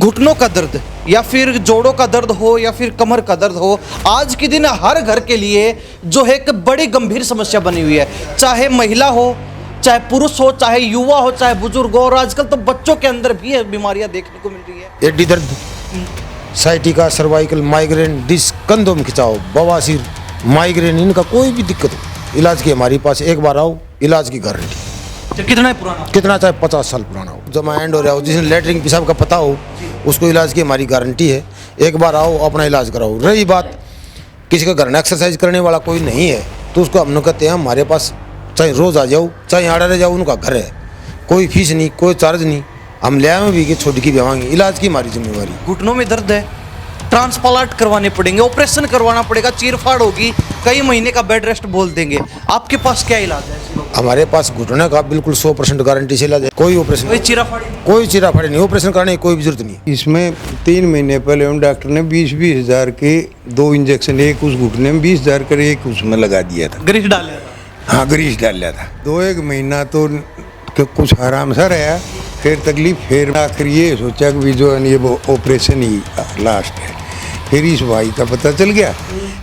घुटनों का दर्द या फिर जोड़ों का दर्द हो या फिर कमर का दर्द हो, आज के दिन हर घर के लिए जो है एक बड़ी गंभीर समस्या बनी हुई है। चाहे महिला हो, चाहे पुरुष हो, चाहे युवा हो, चाहे बुजुर्ग हो, और आजकल तो बच्चों के अंदर भी ये बीमारियां देखने को मिल रही है। एडी दर्द, साइटिका, सर्वाइकल, माइग्रेन, डिस्क, कंधों में खिंचाव, बवासीर, माइग्रेन, इनका कोई भी दिक्कत हो, इलाज की हमारे पास एक बार आओ, इलाज की गारंटी। कितना है पुराना? कितना चाहे 50 साल पुराना हो, जमा एंड हो रहा हो, जिसने लेटरिन पेशाब का पता हो, उसको इलाज की हमारी गारंटी है। एक बार आओ, अपना इलाज कराओ। रही बात किसी का घर में एक्सरसाइज करने वाला कोई नहीं है, तो उसको हम लोग कहते हैं हमारे पास चाहे रोज आ जाओ, चाहे आड़ा रह जाओ, उनका घर है, कोई फीस नहीं, कोई चार्ज नहीं। हम ले आए भी कि छोटी की बेवाएंगे, इलाज की हमारी जिम्मेवारी। घुटनों में दर्द है, ट्रांसप्लांट करवाने पड़ेंगे, ऑपरेशन करवाना पड़ेगा, चीरफाड़ होगी, कई महीने का बेड रेस्ट बोल देंगे। आपके पास क्या इलाज है? हमारे पास घुटने का बिल्कुल 100% गारंटी से इलाज है। कोई ऑपरेशन, कोई चीराफाड़ी? कोई चीराफाड़ी नहीं, ऑपरेशन करने की कोई भी जरूरत नहीं। इसमें 3 महीने पहले उन डॉक्टर ने 20-20 हज़ार के 2 इंजेक्शन, एक उस घुटने में 20 हज़ार कर एक उसमें लगा दिया था। ग्रीस डाल लिया था? हाँ, ग्रीस डाल लिया था। 2-1 महीना तो कुछ आराम सा रहा, फिर तकलीफ, फिर आखिर ये सोचा कि जो है ये वो ऑपरेशन ही लास्ट है। फिर इस भाई का पता चल गया,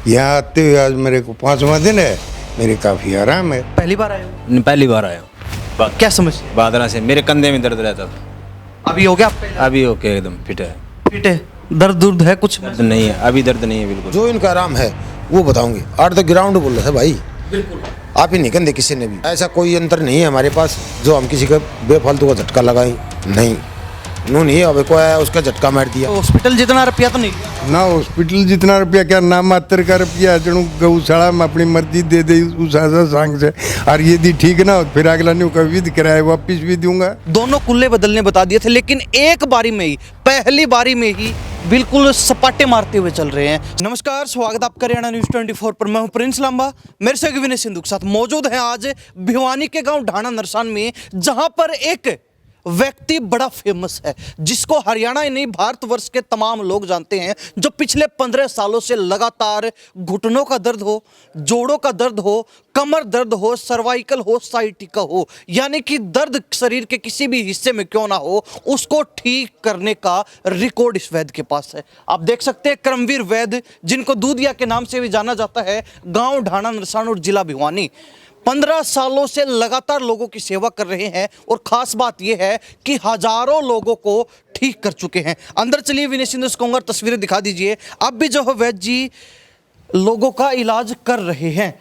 यहाँ आते हुए आज मेरे को 5वां दिन है, मेरे काफ़ी आराम है। पहली बार आए हो? पहली बार आया हूँ। क्या समस्या? बादरा से मेरे कंधे में दर्द रहता था। अभी हो गया आपका? अभी ओके, एकदम फिट है। फिट है? दर्द दुर्द है कुछ? दर्द नहीं है, अभी दर्द नहीं है बिल्कुल। जो इनका आराम है वो बताऊंगे। आठ द ग्राउंड बोल रहे थे भाई, बिल्कुल। आप ही नहीं कंधे किसी ने भी। ऐसा कोई अंतर नहीं है हमारे पास जो हम किसी का बेफालतू का झटका लगाएं, नहीं। नो नहीं, अब कोई आया उसका झटका मार दिया। तो हॉस्पिटल जितना रुपया तो नहीं लिया? ना हॉस्पिटल जितना रुपया, क्या नाम मात्र का रुपया, जणु गौशाला में अपनी मर्जी दे दे उस आशा सांग से। और यदि ठीक ना हो फिर अगला न्यू का विध किराया वापिस भी दूंगा। दोनों कुल्ले बदलने बता दिए थे, लेकिन एक बारी में ही, पहली बारी में ही बिल्कुल सपाटे मारते हुए चल रहे हैं। नमस्कार, स्वागत आपका हरियाणा न्यूज़ 24 पर। मैं हूं प्रिंस लांबा, मेरे से विनय सिंधु के साथ मौजूद हैं आज भिवानी के गांव ढाणा नरसान में, जहां पर एक व्यक्ति बड़ा फेमस है, जिसको हरियाणा ही नहीं भारतवर्ष के तमाम लोग जानते हैं, जो पिछले 15 सालों से लगातार घुटनों का दर्द हो, जोड़ों का दर्द हो, कमर दर्द हो, सर्वाइकल हो, साइटिका हो, यानी कि दर्द शरीर के किसी भी हिस्से में क्यों ना हो, उसको ठीक करने का रिकॉर्ड इस वैद्य के पास है। आप देख सकते हैं करमवीर वैद्य, जिनको दूधिया के नाम से भी जाना जाता है, गांव ढाणा नरसान और जिला भिवानी। 15 सालों से लगातार लोगों की सेवा कर रहे हैं, और खास बात यह है कि हजारों लोगों को ठीक कर चुके हैं। अंदर चलिए, विनय सिंधु को अगर तस्वीरें दिखा दीजिए। अब भी जो है वैद्य जी लोगों का इलाज कर रहे हैं,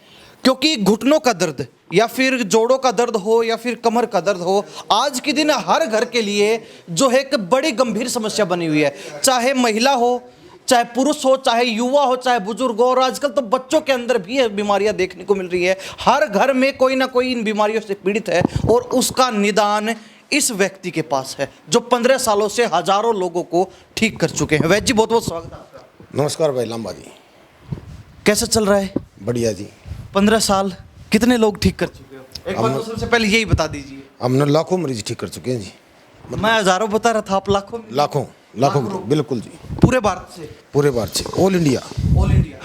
क्योंकि घुटनों का दर्द या फिर जोड़ों का दर्द हो या फिर कमर का दर्द हो, आज के दिन हर घर के लिए जो है एक बड़ी गंभीर समस्या बनी हुई है। चाहे महिला हो, चाहे पुरुष हो, चाहे युवा हो, चाहे बुजुर्ग हो, और आजकल तो बच्चों के अंदर भी ये बीमारियां देखने को मिल रही है। हर घर में कोई ना कोई इन बीमारियों से पीड़ित है, और उसका निदान इस व्यक्ति के पास है, जो 15 सालों से हजारों लोगों को ठीक कर चुके हैं। वैद्य जी, बहुत बहुत स्वागत है आपका। नमस्कार भाई लांबा जी। कैसा चल रहा है? बढ़िया जी। 15 साल कितने लोग ठीक कर चुके हो? एक बार तो सबसे पहले यही बता दीजिए। हमने लाखों मरीज ठीक कर चुके हैं जी। मैं हजारों बता रहा था, आप लाखों में? लाखों लाखों, बिल्कुल जी। पूरे भारत से? पूरे भारत से, ऑल इंडिया। All India.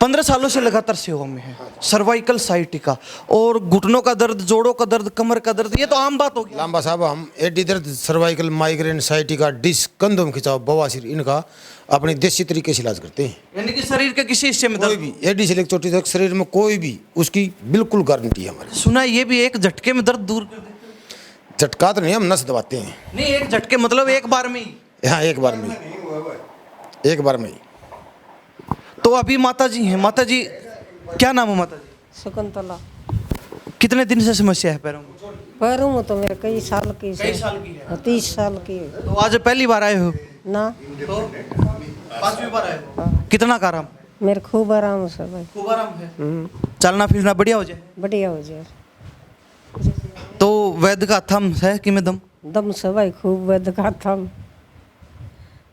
15 सालों से लगातार सेवा में है। सर्वाइकल, साइटिका और घुटनों का दर्द, जोड़ों का दर्द, कमर का दर्द, ये तो आम बात होगी। लांबा साहब, हम एडी दर्द, सर्वाइकल, माइग्रेन, साइटिका, डिस्क, कंधों में खिंचाव, बवासीर, इनका अपने देसी तरीके से इलाज करते हैं। यानी कि शरीर के किसी हिस्से में कोई दर्द भी, एडी से लेकर चोटी तक शरीर में कोई भी, उसकी बिल्कुल गारंटी है हमारी। सुना है ये भी एक झटके में दर्द दूर कर देते हैं? झटका तो नहीं, हम नस दबाते हैं। नहीं, एक झटके मतलब एक बार में ही? हाँ, एक बार में, एक बार में। तो अभी माता जी हैं। माता जी, क्या नाम है माता जी? शकुंतला। कितने दिन से समस्या है पैरों में? पैरों में तो मेरे कई साल की कई साल की है? 30 साल की है। तो आज पहली बार आए हो? ना, तो 5वीं बार आए हो? कितना का आराम? मेरे खूब आराम से भाई। खूब आराम है? चलना फिरना बढ़िया हो जाए? बढ़िया हो जाए। तो वैद्य का थम है कि में दम? दम से भाई खूब वैद्य का थम,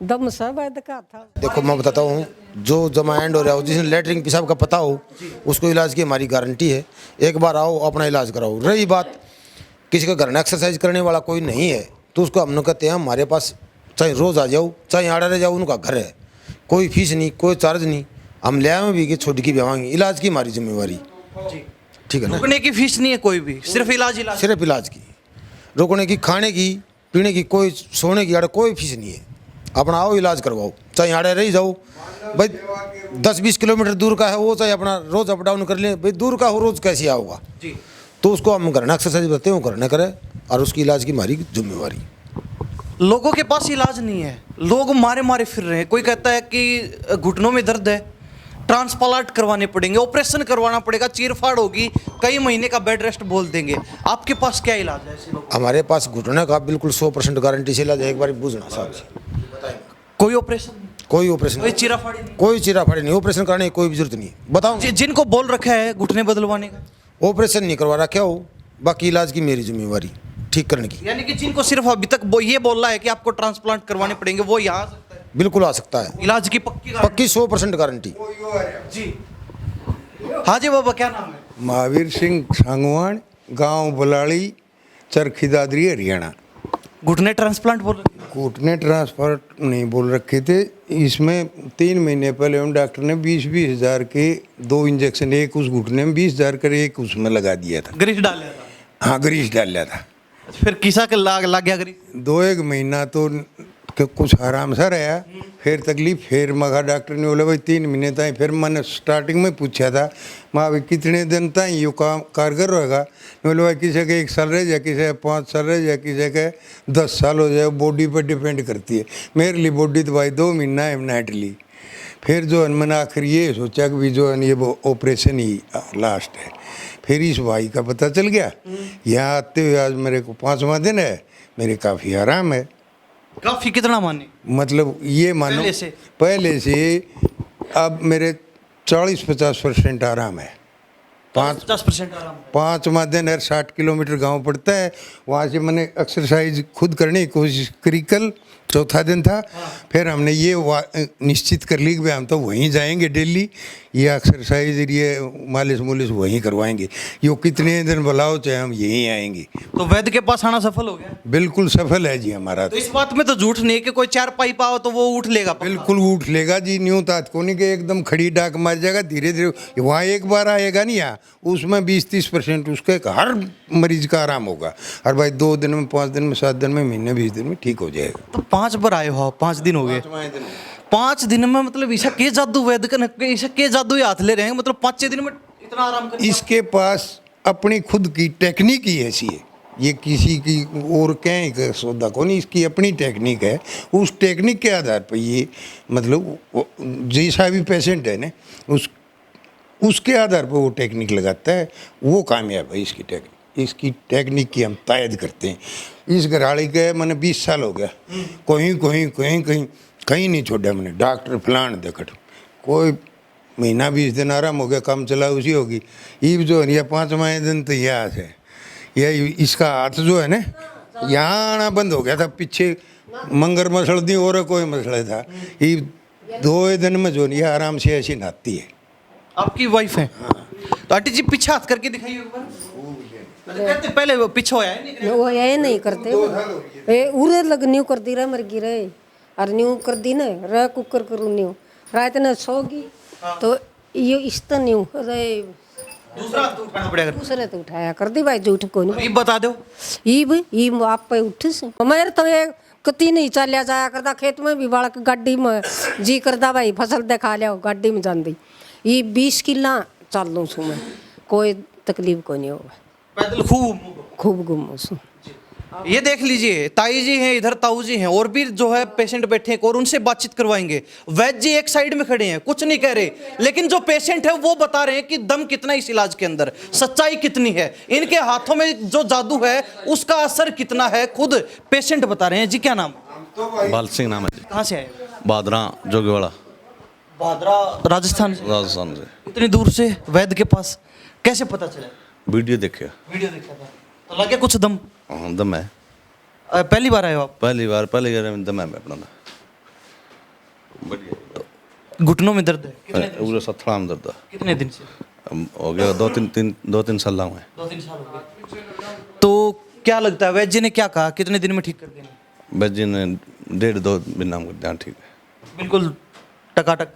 दम से वैद्य का थम। देखो मैं बताता हूँ, जो जमा एंड हो रहा हो, जिसने लेटरिन पेशाब का पता हो, उसको इलाज की हमारी गारंटी है। एक बार आओ, अपना इलाज कराओ। रही बात किसी का घर में एक्सरसाइज करने वाला कोई नहीं है, तो उसको हम लोग कहते हैं हमारे पास चाहे रोज आ जाओ, चाहे आड़ा रह जाओ, उनका घर है, कोई फीस नहीं, कोई चार्ज नहीं। हम ले आए भी कि छोटी की बेवाएंगे, इलाज की हमारी जिम्मेवारी। ठीक है ना? रुकने की फीस नहीं है कोई भी, सिर्फ इलाज? सिर्फ इलाज की, रुकने की, खाने की, पीने की कोई, सोने की आड़े कोई फीस नहीं है। अपना आओ इलाज करवाओ, चाहे आड़े रही जाओ भाई, 10-20 किलोमीटर दूर का है वो, चाहे अपना रोज अप डाउन कर ले भाई, दूर का हो रोज कैसे आओगा जी। तो उसको हम करना एक्सरसाइज बताते हैं, वो करना करे, और उसकी इलाज की हमारी जिम्मेवारी। लोगों के पास इलाज नहीं है, लोग मारे मारे फिर रहे हैं। कोई कहता है कि घुटनों में दर्द है, ट्रांसप्लांट करवाने पड़ेंगे, ऑपरेशन करवाना पड़ेगा, चीरफाड़ होगी, कई महीने का बेड रेस्ट बोल देंगे। आपके पास क्या इलाज है ऐसे लोगों का? हमारे पास घुटने का बिल्कुल 100% गारंटी से इलाज है। एक बार पूछना साहब से, कोई ऑपरेशन, कोई ऑपरेशन, कोई चीराफाड़ी नहीं, कोई चीराफाड़ी नहीं, ऑपरेशन कराने की कोई भी जरूरत नहीं है। बताओ, जिनको बोल रखा है घुटने बदलवाने का, ऑपरेशन नहीं करवा रखा हो, बाकी इलाज की मेरी जिम्मेवारी ठीक करने की। यानी कि जिनको सिर्फ अभी तक वो ये बोल रहा है कि आपको ट्रांसप्लांट करवाने पड़ेंगे, वो यहाँ आ सकता है? बिल्कुल आ सकता है, इलाज की पक्की 100% गारंटी। जी। हाँ जी बाबा, क्या नाम है? महावीर सिंह सांगवान, गांव बलाड़ी, चरखी दादरी, हरियाणा। घुटने ट्रांसप्लांट बोल रहे हैं? घुटने ट्रांसफर नहीं बोल रखे थे। इसमें 3 महीने पहले हम डॉक्टर ने 20-20 हज़ार के 2 इंजेक्शन, एक उस घुटने में 20 हज़ार कर, एक उसमें लगा दिया था। ग्रीस डाल था? हाँ, ग्रीस डाल लिया था। फिर किसा के लाग गया ग्रीस? 2-1 महीना तो कुछ आराम सा रहा, फिर तकलीफ, फिर मगा डॉक्टर ने बोला भाई 3 महीने तक। फिर मैंने स्टार्टिंग में पूछा था माँ भाई कितने दिन तक ये काम कारगर रहेगा? बोले भाई किसी के 1 साल रह जाए, किसी के 5 साल रह जाए, किसी के 10 साल हो जाए, बॉडी पर डिपेंड करती है। मेरे लिए बॉडी तो भाई 2 महीना है नाइट ली। फिर जो है मैंने आखिर ये सोचा कि जो है ये वो ऑपरेशन ही लास्ट है। फिर इस भाई का पता चल गया। यहाँ आते हुए आज मेरे को 5वां दिन है, मेरे काफ़ी आराम है। काफी कितना माने? मतलब ये मानो पहले से अब मेरे 40-50% आराम है। 50% आराम है। 5वां दिन है, 60 किलोमीटर गांव पड़ता है, वहाँ से मैंने एक्सरसाइज खुद करने की कोशिश करी। कल चौथा दिन था। फिर हमने ये निश्चित कर ली कि भाई हम तो वहीं जाएंगे डेली, ये एक्सरसाइज ये मालिश मुलिश वहीं करवाएंगे। यो कितने दिन बुलाओ चाहे हम यहीं आएंगे। तो वैद्य के पास आना सफल हो गया? बिल्कुल सफल है जी हमारा। तो इस बात में तो झूठ नहीं है कि कोई 4 पाइप आओ तो वो उठ लेगा? बिल्कुल उठ लेगा जी, न्यू तात को नहीं कि एकदम खड़ी डाक मार जाएगा, धीरे धीरे वहाँ एक बार आएगा नहीं, यहाँ उसमें 20-30% उसके हर मरीज का आराम होगा। और भाई 2 दिन में, 5 दिन में, 7 दिन में, महीने 20 दिन में ठीक हो जाएगा। तो 5 बार आए हो, 5 दिन हो गए। 5 दिन में मतलब ईशा के जादू वैद्य का, ईशा के जादू ही हाथ ले रहे हैं, मतलब 5 दिन में इतना आराम कर? इसके पास अपनी खुद की टेक्निक ही ऐसी है, ये किसी की और कहीं सौदा को नहीं, इसकी अपनी टेक्निक है। उस टेक्निक के आधार पर ये मतलब जैसा भी पेशेंट है ना, उसके आधार पर वो टेक्निक लगाता है, वो कामयाब है इसकी टेक्निक। इसकी टेक्निक की हम तायद करते हैं। इस घराड़ी के मैंने 20 साल हो गया, कहीं नहीं छोड़ा मैंने। डॉक्टर फलान देखट, कोई महीना 20 दिन आराम हो गया, काम चला उसी होगी। ईब जो है 5वां दिन तो यह हाथ है, यह इसका हाथ जो है ना यहाँ आना बंद हो गया था। पीछे मंगर मसल दी और कोई मसला था। ये 2 दिन में जो ये आराम से ऐसी नहाती है। आपकी वाइफ है? तो आंटी जी पीछे हाथ करके दिखाइए एक बार। कहते पहले वो पीछे होया है वो ये नहीं करते, ए उरे लग न्यू कर दी रे, मर गी रे, और न्यू कर दी ना रे, कुकर करू न्यू रात ने सोगी तो ये इस तो न्यू रे, दूसरा हाथ तो उठाना पड़ेगा। दूसरे तो उठाया कर दी भाई, झूठ को नहीं। ये बता दो, ई आप पे उठ से मेरे तो एक कती नहीं चलिया जाया करता, खेत में भी बालक गाड़ी में जी करता भाई फसल दिखा लिया गाड़ी में जाती। ये 20 किला चल लूँ सू मैं, कोई तकलीफ को नहीं होगा, पैदल खूब घूमू सू। ये देख लीजिए, ताई जी हैं इधर, ताऊ जी हैं, और भी जो है पेशेंट बैठे हैं और उनसे बातचीत करवाएंगे। वैद्य जी एक साइड में खड़े हैं, कुछ नहीं कह रहे, लेकिन जो पेशेंट है वो बता रहे हैं कि दम कितना इस इलाज के अंदर, सच्चाई कितनी है, इनके हाथों में जो जादू है उसका असर कितना है, खुद पेशेंट बता रहे हैं। जी क्या नाम? बाल सिंह नाम है जी। कहाँ से आए? बादरा जोगीवाड़ा, भादरा राजस्थान से। राजस्थान से। इतनी दूर से वैद्य के पास कैसे पता चला? वीडियो देखा। वीडियो देखा था तो लगे कुछ दम? हाँ, दम है। पहली बार आए हो आप? पहली बार दम है अपना बढ़िया। घुटनों में दर्द है? पूरे सथड़ा में दर्द है। कितने दिन से? हो गया 2-3 साल हुए। 2-3 साल हो गए। तो क्या लगता है वैद्य जी ने क्या कहा, कितने दिन में ठीक कर देंगे? वैद्य जी ने 1.5-2 महीना में ध्यान ठीक है, बिल्कुल टकाटक।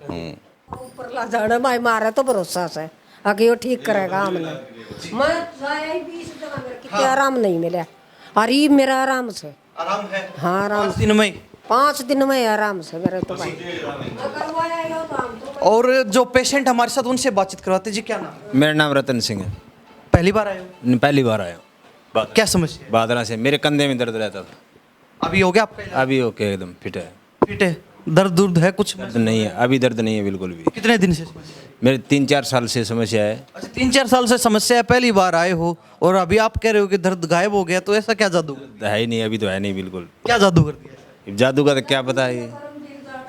ऊपर ला जाना भाई, मारा तो भरोसा से आगे वो ठीक करेगा हमने। मैं जाया ही 20 दिन मेरे कितने आराम नहीं मिला, और ये मेरा आराम से आराम है हाँ आराम 5 दिन में। 5 दिन में आराम से मेरे तो भाई। और जो पेशेंट हमारे साथ उनसे बातचीत करवाते जी, क्या नाम है? मेरा नाम रतन सिंह है। पहली बार आए हो? पहली बार आया हूँ। क्या समस्या है? बादरा से मेरे कंधे में दर्द रहता था। अभी हो गया आपका इलाज? अभी ओके, एकदम फिट है। फिट है? दर्द है कुछ? दर्द नहीं है, अभी दर्द नहीं है बिल्कुल भी। कितने दिन से समस्या है? मेरे 3-4 साल से समस्या है। अच्छा, 3-4 साल से समस्या है, पहली बार आए हो और अभी आप कह रहे हो कि दर्द गायब हो गया, तो ऐसा क्या जादू? है ही नहीं, अभी तो है नहीं बिल्कुल। क्या जादू कर दिया? जादू का तो क्या पता है,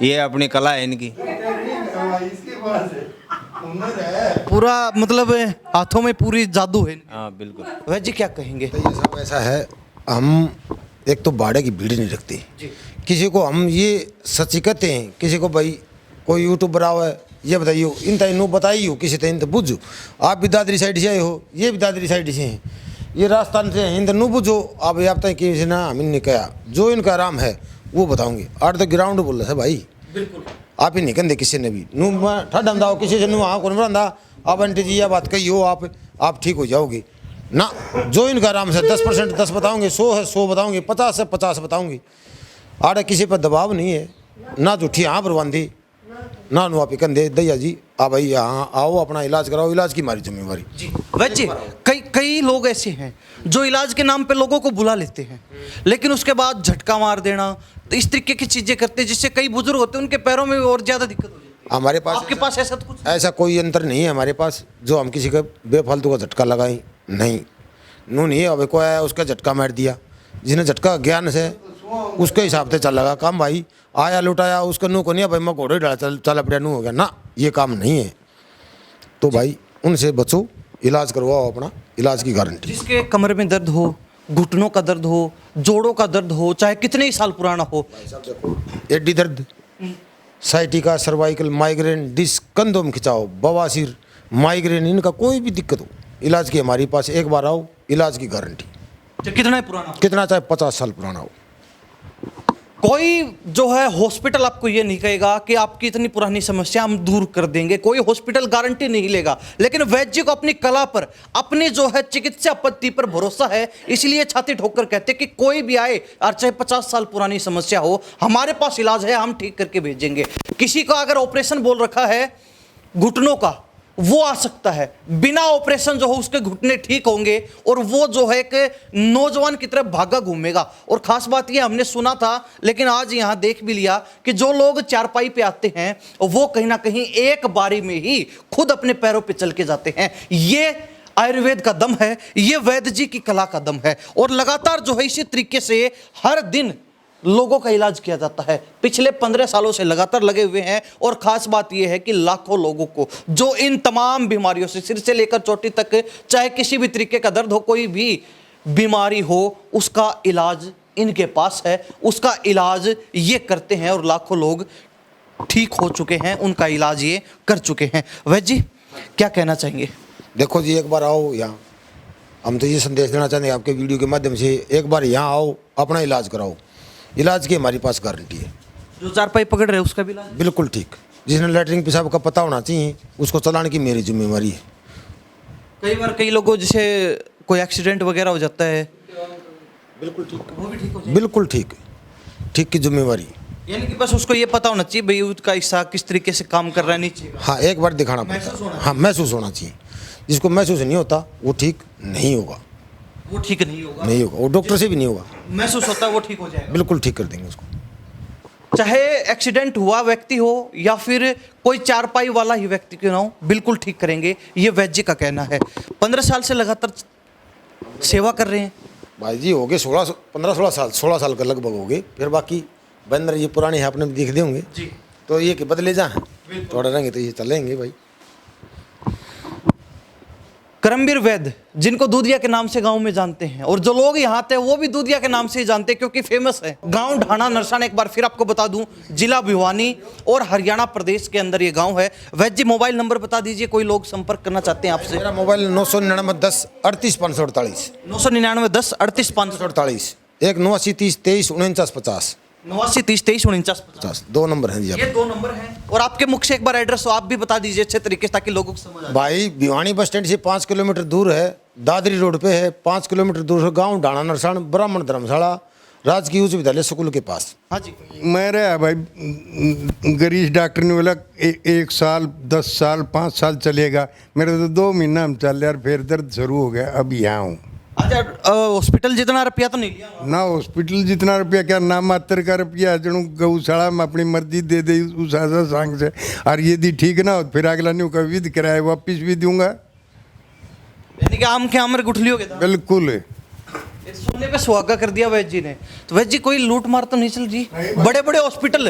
ये अपनी कला है इनकी। पूरा मतलब हाथों में पूरी जादू है। हाँ बिल्कुल। वह जी क्या कहेंगे? तो ये सब ऐसा है, हम एक तो भाड़े की भीड़ नहीं रखते। किसी को हम ये सच्ची कहते हैं, किसी को भाई कोई यूट्यूबर आओ है ये बताइयो, इन तैनू बताइयो, किसी तैन तो बुझो। आप भी दादरी साइड से आए हो, ये भी दादरी साइड से हैं, ये राजस्थान से हैं, इन नू बुझो। आप तक किसी ना हम इनने कहा जो इनका आराम है वो बताऊंगे। आठ तो ग्राउंड बोल रहा है भाई, बिल्कुल आप ही नहीं कहते किसी ने भी नू ठंडा दाओ किसी से नू हाँ कौन बंदा आप आंटी जी यह बात कही हो, आप ठीक हो जाओगे ना। जो इनका आराम से 10% 10 बताऊंगे, 100 है 100 बताऊंगे, 50 है 50 बताऊंगे। आड़े किसी पर दबाव नहीं है, ना झूठी हाँ बरबादी ना नु आप कंधे दैया जी आ भाई यहाँ आओ अपना इलाज कराओ, इलाज की हमारी जिम्मेवारी। वैसे कई लोग ऐसे हैं जो इलाज के नाम पे लोगों को बुला लेते हैं, लेकिन उसके बाद झटका मार देना, तो इस तरीके की चीजें करते हैं जिससे कई बुजुर्ग होते हैं उनके पैरों में और ज्यादा दिक्कत हो जाती है। हमारे पास आपके पास ऐसा तो कुछ? ऐसा कोई अंतर नहीं है हमारे पास जो हम किसी का बेफालतू का झटका लगाएं, नहीं नू नहीं है। अब कोई आया उसका झटका मार दिया, जिन्हें झटका ज्ञान से उसके हिसाब से चल लगा काम। भाई आया लुटाया उसका नू को नहीं भाई मैं घोड़े डाला चल अपने नू हो गया ना, ये काम नहीं है। तो भाई उनसे बचो, इलाज करवाओ, अपना इलाज की गारंटी। जिसके कमर में दर्द हो, घुटनों का दर्द हो, जोड़ों का दर्द हो, चाहे कितने ही साल पुराना हो, एडी दर्द, साइटिका, सर्वाइकल, माइग्रेन, डिस्क, कंधों में खिंचाव, बवासीर, माइग्रेन, इनका कोई भी दिक्कत हो, इलाज की हमारे पास एक बार आओ, इलाज की गारंटी। चाहे कितना ही पुराना हो। कितना चाहे 50 साल पुराना हो। कोई जो है हॉस्पिटल आपको ये नहीं कहेगा कि आपकी इतनी पुरानी समस्या हम दूर कर देंगे, कोई हॉस्पिटल गारंटी नहीं लेगा, लेकिन वैद्य जी को अपनी कला पर, अपनी जो है चिकित्सा पद्धति पर भरोसा है, इसलिए छाती ठोकर कहते हैं कि कोई भी आए और चाहे 50 साल पुरानी समस्या हो, हमारे पास इलाज है, हम ठीक करके भेजेंगे। किसी का अगर ऑपरेशन बोल रखा है घुटनों का, वो आ सकता है, बिना ऑपरेशन जो हो उसके घुटने ठीक होंगे और वो जो है एक नौजवान की तरह भागा घूमेगा। और खास बात ये हमने सुना था, लेकिन आज यहाँ देख भी लिया कि जो लोग चारपाई पे आते हैं वो कहीं ना कहीं एक बारी में ही खुद अपने पैरों पे चल के जाते हैं। ये आयुर्वेद का दम है, ये वैद्य जी की कला का दम है। और लगातार जो है इसी तरीके से हर दिन लोगों का इलाज किया जाता है, पिछले 15 सालों से लगातार लगे हुए हैं। और खास बात यह है कि लाखों लोगों को जो इन तमाम बीमारियों से, सिर से लेकर चोटी तक, चाहे किसी भी तरीके का दर्द हो, कोई भी बीमारी हो, उसका इलाज इनके पास है, उसका इलाज ये करते हैं और लाखों लोग ठीक हो चुके हैं, उनका इलाज ये कर चुके हैं। वैद्य जी क्या कहना चाहेंगे? देखो जी, एक बार आओ यहाँ, हम तो ये संदेश देना चाहते हैं आपके वीडियो के माध्यम से, एक बार यहाँ आओ, अपना इलाज कराओ, इलाज की हमारे पास गारंटी है। जो चारपाई पकड़ रहे हैं उसका भी इलाज बिल्कुल ठीक। जिसने लैटरिन पेशाब का पता होना चाहिए उसको चलाने की मेरी जिम्मेवारी है। कई बार कई लोगों जैसे कोई एक्सीडेंट वगैरह हो जाता है, बिल्कुल ठीक, वो भी ठीक हो जाए? बिल्कुल ठीक, ठीक की जिम्मेवारी। यानी कि बस उसको ये पता होना चाहिए भाई उसका हिस्सा किस तरीके से काम कर रहा है नीचे। हाँ, एक बार दिखाना पड़ता है। हाँ, महसूस होना चाहिए। जिसको महसूस नहीं होता वो ठीक नहीं होगा, वो ठीक नहीं होगा, नहीं होगा, वो डॉक्टर से भी नहीं होगा। महसूस होता है वो ठीक हो जाएगा। बिल्कुल ठीक कर देंगे उसको। चाहे एक्सीडेंट हुआ व्यक्ति हो या फिर कोई चारपाई वाला ही व्यक्ति क्यों ना हो, बिल्कुल ठीक करेंगे, ये वैद्य जी का कहना है। 15 साल से लगातार सेवा कर रहे हैं भाई जी। हो गए 16 साल का लगभग हो गए। फिर बाकी बंदर ये पुराने हैं, आपने भी देख दे होंगे जी। तो ये कि बदले जा थोड़ा रहेंगे तो ये चलेंगे भाई। करमवीर वैद्य, जिनको दूधिया के नाम से गांव में जानते हैं, और जो लोग यहाँ आते हैं वो भी दूधिया के नाम से ही जानते हैं क्योंकि फेमस है। गांव ढाणा नरसान, एक बार फिर आपको बता दूं, जिला भिवानी और हरियाणा प्रदेश के अंदर ये गांव है। वैद्य जी मोबाइल नंबर बता दीजिए, कोई लोग संपर्क करना चाहते हैं आपसे। मेरा मोबाइल 999 10 38 548 999 10 38 548, 89 30 23 49 50 89 30 23 49 50। 2 नंबर हैं जी। ये 2 नंबर हैं। और आपके मुख से एक बार एड्रेस आप भी बता दीजिए अच्छे तरीके से ताकि लोगों को समझ आए। भाई भिवानी बस स्टैंड से 5 किलोमीटर दूर है, दादरी रोड पे है, 5 किलोमीटर दूर है गांव ढाणा नरसान, ब्राह्मण धर्मशाला। राजकीय उच्च विद्यालय स्कूल के पास। हाँ जी। मेरे भाई गरीश डॉक्टर ने बोला 1 साल 10 साल 5 साल चलेगा। मेरे तो 2 महीना हम चल यार, फिर दर्द शुरू हो गया। अब यहाँ हूँ। अच्छा, हॉस्पिटल जितना रुपया तो नहीं लिया? ना हॉस्पिटल जितना रुपया, क्या नाम मात्र का रुपया जणु गौशाला में अपनी मर्जी दे दे उस आशा सांग से। और यदि ठीक ना हो तो फिर अगला न्यू का विध किराया वापिस भी दूंगा। यानी कि आम के आमर गुठली हो गया था। बिल्कुल। ये सोने पे सुहागा कर दिया वैद्य जी ने। तो वैद्य जी कोई लूट मार तो नहीं चल रही? बड़े बड़े हॉस्पिटल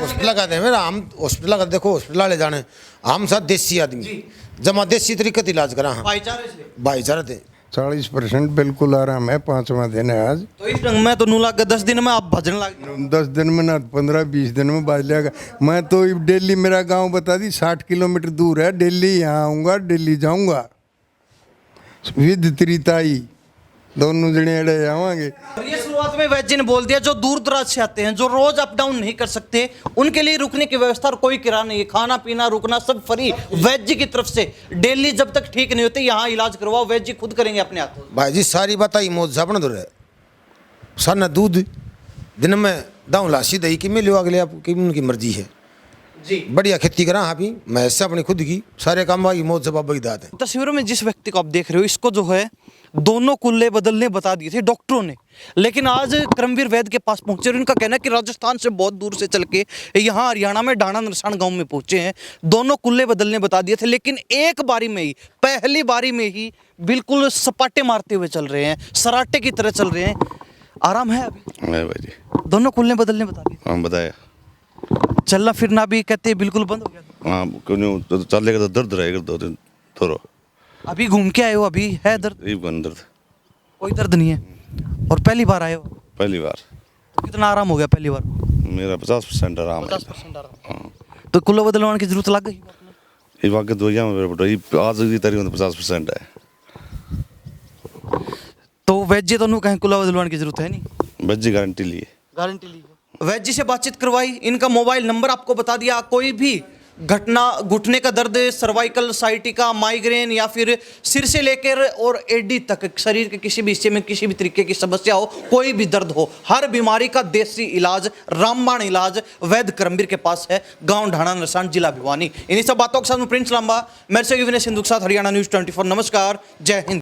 हॉस्पिटल का दे मेरा हम हॉस्पिटल का देखो, हॉस्पिटल ले जाने हम साथ देसी आदमी जमा देसी तरीके से इलाज करा। भाईचारा थे। 40% बिल्कुल आराम है। 5वां दिन है आज। तो इस ढंग में तो 9 लाख 10 दिन में आप भजन लग 10 दिन में ना 15-20 दिन में बाज लेगा। मैं तो डेली, मेरा गांव बता दी 60 किलोमीटर दूर है। डेली यहाँ आऊँगा, डेली जाऊँगा। विद त्रिताई दोनों जने अड़े आवांगे। ये शुरुआत में वैद्य जी ने बोल दिया जो दूर दराज से आते हैं, जो रोज अप डाउन नहीं कर सकते, उनके लिए रुकने की व्यवस्था और कोई किराया नहीं है। खाना पीना रुकना सब फ्री वैद्य जी की तरफ से। डेली जब तक ठीक नहीं होते यहाँ इलाज करवाओ, वैद्य जी खुद करेंगे अपने हाथों। भाई जी सारी बताई मौज सापन दो रहे सन दूध दिन में दाऊ लाशी दही कि मिलो अगले आपकी उनकी मर्जी है जी। बढ़िया खेती करा हाँ भी मैं इससे अपनी खुद की सारे काम बाकी मौज से बाबा की दाद है। तस्वीरों में जिस व्यक्ति को आप देख रहे हो, इसको जो है दोनों कुल्ले बदलने बता दिए थे डॉक्टरों ने, लेकिन आज कर्मवीर वैद्य के पास पहुंचे और इनका कहना है कि राजस्थान से बहुत दूर से चल के यहाँ हरियाणा में डाणा नरसान गांव में पहुंचे हैं। दोनों कुल्ले बदलने बता दिए थे, लेकिन एक बारी में ही, पहली बारी में ही बिल्कुल सपाटे मारते हुए चल रहे हैं, सराटे की तरह चल रहे हैं। आराम है अभी? नहीं भाई जी। दोनों कुल्ले बदलने बता दिए? हाँ बताया। चलना फिरना भी कहते बिल्कुल बंद हो गया? हाँ क्यों तो चलेगा तो दर्द रहेगा 2 दिन थोड़ा। अभी घूम के आए हो, अभी है दर्द? दर्द कोई दर्द नहीं है। और पहली बार आए हो? पहली बार। तो कितना आराम हो गया पहली बार? मेरा 50% आराम है। 50% आराम। तो कुल्ला बदलवाने की जरूरत लग गई? ये वाकई दवाइयाँ में आज की तारीख में 50% है। तो वैद्य तो कहीं कुल्ला बदलवाने की जरूरत है नहीं? बच्ची गारंटी लिए। गारंटी ली है। वैद्य जी से बातचीत करवाई, इनका मोबाइल नंबर आपको बता दिया। कोई भी घटना, घुटने का दर्द, सर्वाइकल साइटिका, माइग्रेन या फिर सिर से लेकर और एडी तक शरीर के किसी भी हिस्से में किसी भी तरीके की समस्या हो, कोई भी दर्द हो, हर बीमारी का देसी इलाज, रामबाण इलाज वैद्य कर्मवीर के पास है। गांव ढाणा नरसान, जिला भिवानी। इन्हीं सब बातों के साथ मैं प्रिंस लांबा, मेरे से विनय सिंधु के साथ हरियाणा न्यूज़ 24। नमस्कार, जय हिंद।